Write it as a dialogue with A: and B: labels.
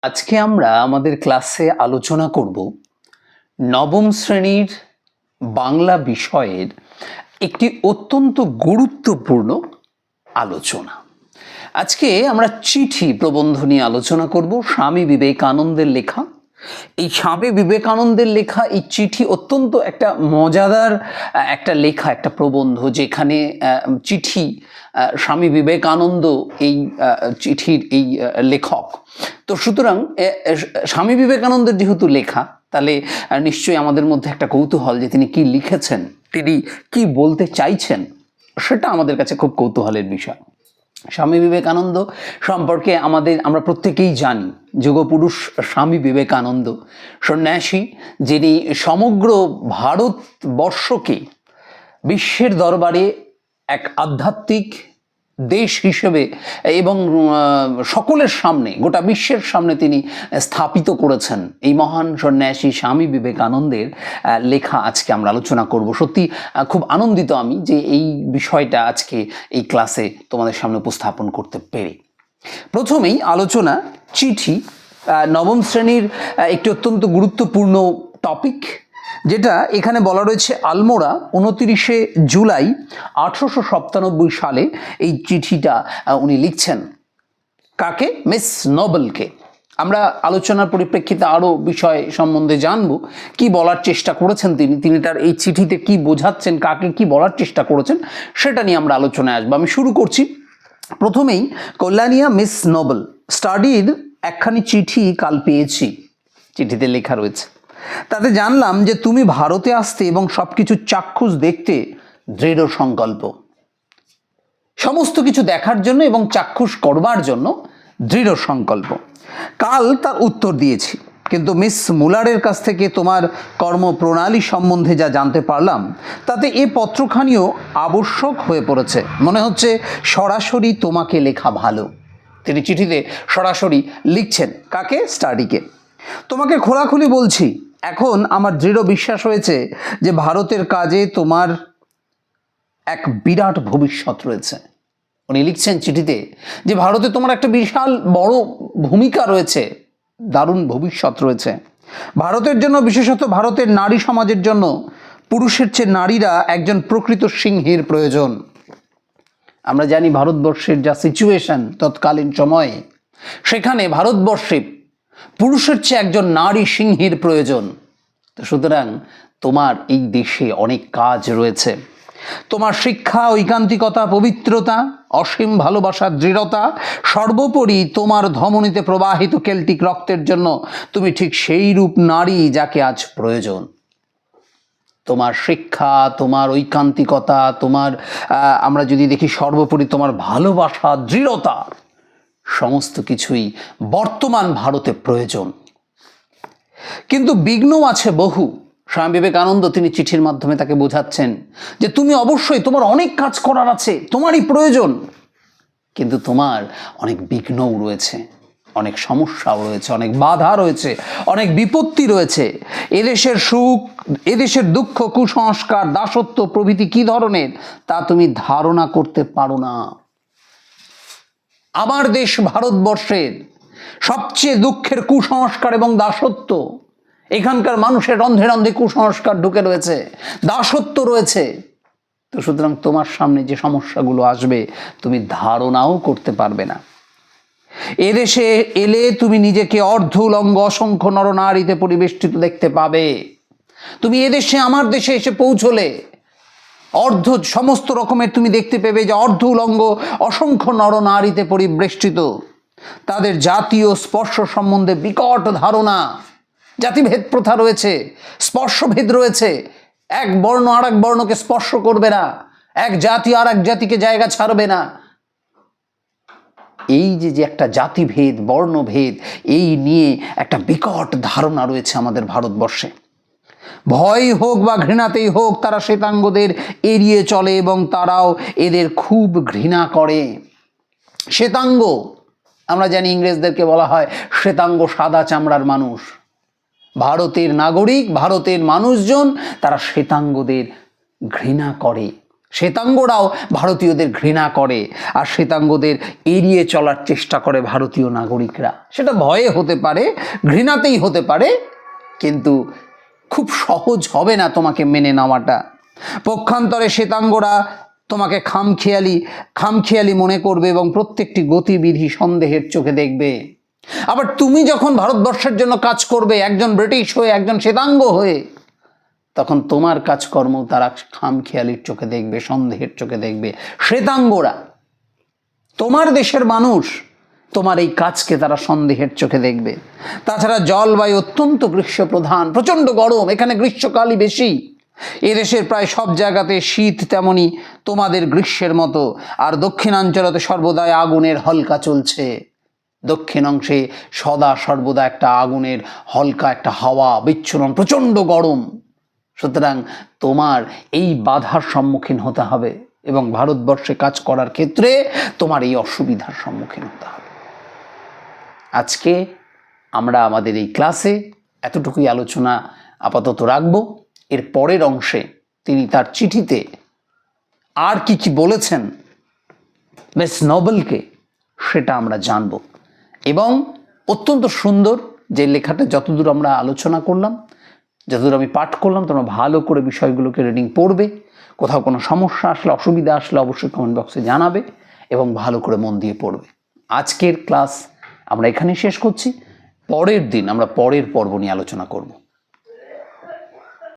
A: আজকে আমরা আমাদের ক্লাসে আলোচনা করব নবম শ্রেণীর বাংলা বিষয়ের একটি অত্যন্ত গুরুত্বপূর্ণ আলোচনা। আজকে আমরা চিঠি প্রবন্ধ নিয়ে আলোচনা করব। স্বামী বিবেকানন্দের লেখা এই স্বামী বিবেকানন্দের লেখা এই চিঠি অত্যন্ত একটা মজাদার একটা লেখা, একটা প্রবন্ধ, যেখানে চিঠি স্বামী বিবেকানন্দ এই চিঠির এই লেখক। তো সুতরাং স্বামী বিবেকানন্দের যেহেতু লেখা, তাহলে নিশ্চয়ই আমাদের মধ্যে একটা কৌতূহল যে তিনি কি লিখেছেন, তিনি কি বলতে চাইছেন, সেটা আমাদের কাছে খুব কৌতূহলের বিষয়। স্বামী বিবেকানন্দ সম্পর্কে আমরা প্রত্যেকেই জানি, যুগপুরুষ স্বামী বিবেকানন্দ সন্ন্যাসী, যিনি সমগ্র ভারতবর্ষকে বিশ্বের দরবারে এক আধ্যাত্মিক দেশ হিসেবে এবং সকলের সামনে, গোটা বিশ্বের সামনে তিনি স্থাপিত করেছেন। এই মহান সন্ন্যাসী স্বামী বিবেকানন্দের লেখা আজকে আমরা আলোচনা করব। সত্যি খুব আনন্দিত আমি যে এই বিষয়টা আজকে এই ক্লাসে তোমাদের সামনে উপস্থাপন করতে পেরে। প্রথমেই আলোচনা চিঠি, নবম শ্রেণীর একটি অত্যন্ত গুরুত্বপূর্ণ টপিক, যেটা এখানে বলা রয়েছে। আলমোড়া 29শে জুলাই 1897 সালে এই চিঠিটা উনি লিখছেন। কাকে? মিস নোবেলকে। আমরা আলোচনার পরিপ্রেক্ষিতে আরও বিষয় সম্বন্ধে জানব, কি বলার চেষ্টা করেছেন তিনি তার এই চিঠিতে কি বোঝাচ্ছেন, কাকে কি বলার চেষ্টা করেছেন, সেটা নিয়ে আমরা আলোচনায় আসবো। আমি শুরু করছি। প্রথমেই কল্যাণিয়া মিস নোবেল স্টাডির একখানি চিঠি কাল পেয়েছি। চিঠিতে লেখা রয়েছে, তাতে জানলাম যে তুমি ভারতে আসতে এবং সব কিছু চাক্ষুষ দেখতে দৃঢ় সংকল্প। সমস্ত কিছু দেখার জন্য এবং চাক্ষুষ করবার জন্য দৃঢ় সংকল্প। কাল তার উত্তর দিয়েছি, কিন্তু মিস মুলারের কাছ থেকে তোমার কর্মপ্রণালী সম্বন্ধে যা জানতে পারলাম, তাতে এ পত্রখানিও আবশ্যক হয়ে পড়েছে। মনে হচ্ছে সরাসরি তোমাকে লেখা ভালো। তিনি চিঠিতে সরাসরি লিখছেন কাকে? স্টাডিকে। তোমাকে খোলাখুলি বলছি, এখন আমার দৃঢ় বিশ্বাস হয়েছে যে ভারতের কাজে তোমার এক বিরাট ভবিষ্যৎ রয়েছে। উনি লিখছেন চিঠিতে যে ভারতে তোমার একটা বিশাল বড় ভূমিকা রয়েছে, দারুণ ভবিষ্যৎ রয়েছে। ভারতের জন্য, বিশেষত ভারতের নারী সমাজের জন্য পুরুষের চেয়ে নারীরা একজন প্রকৃত সিংহের প্রয়োজন। আমরা জানি ভারতবর্ষের যা সিচুয়েশন তৎকালীন সময়ে, সেখানে ভারতবর্ষে পুরুষের চেয়ে একজন নারী সিংহের প্রয়োজন। তো সুতরাং তোমার এই দেশে অনেক কাজ রয়েছে। তোমার শিক্ষা, ঐকান্তিকতা, পবিত্রতা, অসীম ভালোবাসার দৃঢ়তা, সর্বোপরি তোমার ধমনীতে প্রবাহিত কেল্টিক রক্তের জন্য তুমি ঠিক সেই রূপ নারী যাকে আজ প্রয়োজন। তোমার শিক্ষা, তোমার ঐকান্তিকতা, তোমার আমরা যদি দেখি সর্বোপরি তোমার ভালোবাসা, দৃঢ়তা, সমস্ত কিছুই বর্তমান ভারতে প্রয়োজন। কিন্তু বিঘ্ন আছে বহু। স্বামী বিবেকানন্দ তিনি চিঠির মাধ্যমে তাকে বোঝাচ্ছেন যে তুমি অবশ্যই, তোমার অনেক কাজ করার আছে, তোমারই প্রয়োজন, কিন্তু তোমার অনেক বিঘ্নও রয়েছে, অনেক সমস্যাও রয়েছে, অনেক বাধা রয়েছে, অনেক বিপত্তি রয়েছে। এদেশের সুখ, এদেশের দুঃখ, কুসংস্কার, দাসত্ব প্রভৃতি কি ধরনের তা তুমি ধারণা করতে পারো না। আমার দেশ ভারতবর্ষের সবচেয়ে দুঃখের কুসংস্কার এবং দাসত্ব। এখানকার মানুষের রন্ধে রন্ধে কুসংস্কার ঢুকে রয়েছে, দাসত্ব রয়েছে। তো সুতরাং তোমার সামনে যে সমস্যাগুলো আসবে তুমি ধারণাও করতে পারবে না। এদেশে এলে তুমি নিজেকে অর্ধ উলঙ্গ অসংখ্য নরনারীতে পরিবেষ্টিত দেখতে পাবে। তুমি এদেশে, আমার দেশে এসে পৌঁছলে সমস্ত রকমের তুমি দেখতে পেবে যে অর্ধ উলঙ্গ অসংখ্য নরনারীতে পরিবেষ্টিত। তাদের জাতীয় স্পর্শ সম্বন্ধে বিকট ধারণা, জাতিভেদ প্রথা রয়েছে, স্পর্শভেদ রয়েছে। এক বর্ণ আর এক বর্ণকে স্পর্শ করবে না, এক জাতি আর এক জাতিকে জায়গা ছাড়বে না। এই যে একটা জাতিভেদ, বর্ণভেদ, এই নিয়ে একটা বিকট ধারণা রয়েছে আমাদের ভারতবর্ষে। ভয় হোক বা ঘৃণাতেই হোক, তারা শ্বেতাঙ্গদের এড়িয়ে চলে এবং তারাও এদের খুব ঘৃণা করে। শ্বেতাঙ্গ, আমরা জানি ইংরেজদেরকে বলা হয় শ্বেতাঙ্গ, সাদা চামড়ার মানুষ। ভারতের নাগরিক, ভারতের মানুষজন তারা শ্বেতাঙ্গদের ঘৃণা করে, শ্বেতাঙ্গরাও ভারতীয়দের ঘৃণা করে, আর শ্বেতাঙ্গদের এড়িয়ে চলার চেষ্টা করে ভারতীয় নাগরিকরা। সেটা ভয়ে হতে পারে, ঘৃণাতেই হতে পারে, কিন্তু খুব সহজ হবে না তোমাকে মেনে নেওয়াটা। পক্ষান্তরে শ্বেতাঙ্গরা তোমাকে খামখেয়ালি মনে করবে এবং প্রত্যেকটি গতিবিধি সন্দেহের চোখে দেখবে। আবার তুমি যখন ভারতবর্ষের জন্য কাজ করবে, একজন ব্রিটিশ হয়ে, একজন শ্বেতাঙ্গ হয়ে, তখন তোমার কাজকর্ম তারা খামখেয়ালির চোখে দেখবে, সন্দেহের চোখে দেখবে। শ্বেতাঙ্গরা, তোমার দেশের মানুষ, তোমার এই কাজকে তারা সন্দেহের চোখে দেখবে। তাছাড়া জলবায়ু অত্যন্ত গ্রীষ্মপ্রধান, প্রচণ্ড গরম, এখানে গ্রীষ্মকালই বেশি। এদেশের প্রায় সব জায়গাতে শীত তেমনি তোমাদের গ্রীষ্মের মতো, আর দক্ষিণাঞ্চলতে সর্বদাই আগুনের হলকা চলছে। দক্ষিণ অংশে সর্বদা একটা আগুনের হলকা একটা হাওয়া বিচ্ছুরণ, প্রচণ্ড গরম। সুতরাং তোমার এই বাধার সম্মুখীন হতে হবে এবং ভারতবর্ষে কাজ করার ক্ষেত্রে তোমার এই অসুবিধার সম্মুখীন হতে হবে। আজকে আমরা আমাদের এই ক্লাসে এতটুকুই আলোচনা আপাতত রাখব। এর পরের অংশে তিনি তার চিঠিতে আর কি কি বলেছেন মিস নোবেলকে, সেটা আমরা জানব। এবং অত্যন্ত সুন্দর যে লেখাটা যতদূর আমরা আলোচনা করলাম, যতদূর আমি পাঠ করলাম, তোমরা ভালো করে বিষয়গুলোকে রিডিং পড়বে। কোথাও কোনো সমস্যা আসলে, অসুবিধা আসলে অবশ্যই কমেন্ট বক্সে জানাবে এবং ভালো করে মন দিয়ে পড়বে। আজকের ক্লাস আমরা এখানে শেষ করছি। পরের দিন আমরা পরের পর্ব নিয়ে আলোচনা করব।